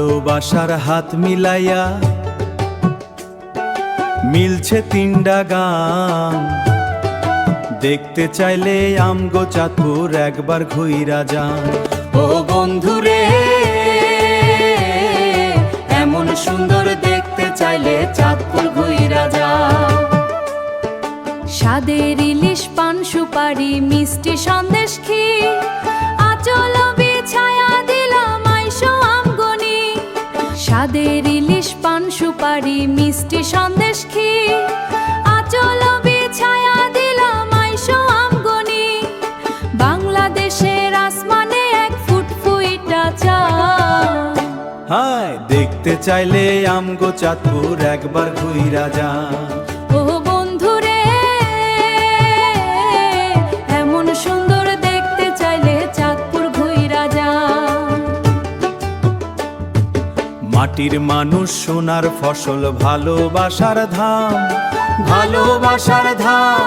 ভালোবাসার হাত মিলাইয়া মিলছে তিনটা গান। দেখতে চাইলে আমগো চাঁদপুর একবার ঘুইরা যান। ও বন্ধুরে, এমন সুন্দর দেখতে চাইলে চাঁদপুর ঘুইরা যা। স্বাদের ইলিশ পান সুপারি মিষ্টি সন্দেশ ক্ষীর, আঁচল বিছায়া দিলাম আইসো আমগনি। স্বাদের ইলিশ পান সুপারি মিষ্টি সন্দেশ ক্ষীর, আঁচল বিছায়া দিলাম আইসো আমগনি। বাংলাদেশের আসমানে এক ফুটফুইটা চাঁদ। হায়, দেখতে চাইলে আমগো চাঁদপুর একবার ঘুইরা যান। ও বন্ধুরে, এমন সুন্দর দেখতে চাইলে চাঁদপুর ঘুইরা যা। মাটির মানুষ সোনার ফসল ভালোবাসার ধাম। ভালোবাসার ধাম,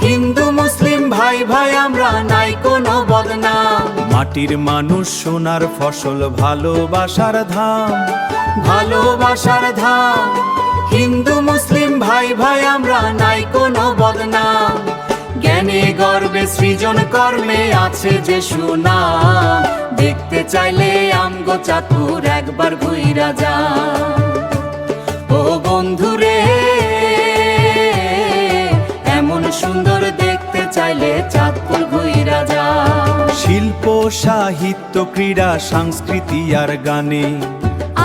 হিন্দু মুসলিম ভাই ভাই আমরা নাই কোনো বদনাম। মাটির মানুষ সোনার ফসল ভালোবাসার ধাম। ভালোবাসার ধাম, হিন্দু মুসলিম ভাই ভাই আমরা নাই কোনো বদনাম। জ্ঞানে গর্বে সৃজন কর্মে আছে যে সুনাম। দেখতে চাইলে আমগো চাঁদপুর একবার ঘুইরা যা। ও বন্ধুরে, এমন সুন্দর দেখতে চাইলে চাঁদপুর ঘুইরা যা। শিল্প সাহিত্য ক্রীড়া সংস্কৃতি আর গানে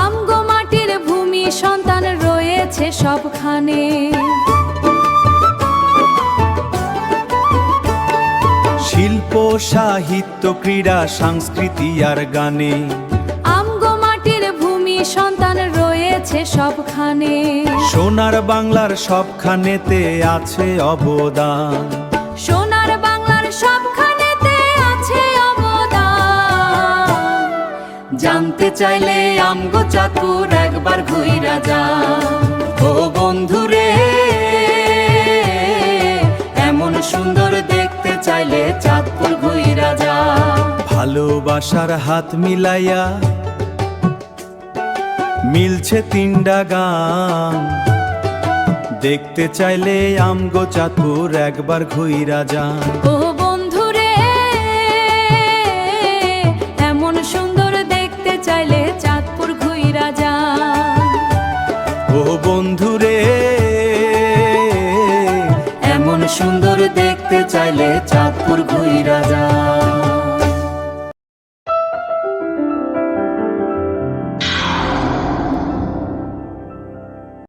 আমগো মাটির ভূমি সন্তান রয়েছে সবখানে। শিল্প সাহিত্য ক্রীড়া সংস্কৃতি আর গানে আমগো মাটির ভূমি সন্তান রয়েছে সবখানে। সোনার বাংলার সবখানেতে আছে অবদান। সোনার বাংলার সবখানেতে আছে অবদান। জানতে চাইলে আমগো চাঁদপুর একবার ঘুইরা যা। ও বন্ধুরে, এমন সুন্দর দেখতে চাইলে চাঁদপুর ঘুইরা যা। ভালোবাসার হাত মিলাইয়া মিলছে তিনটা গান। দেখতে চাইলে আমগো চাঁদপুর একবার ঘুইরা যান। ও বন্ধুরে, এমন সুন্দর দেখতে চাইলে চাঁদপুর ঘুইরা যা। ও বন্ধুরে, এমন সুন্দর দেখতে চাইলে চাঁদপুর ঘুইরা যা।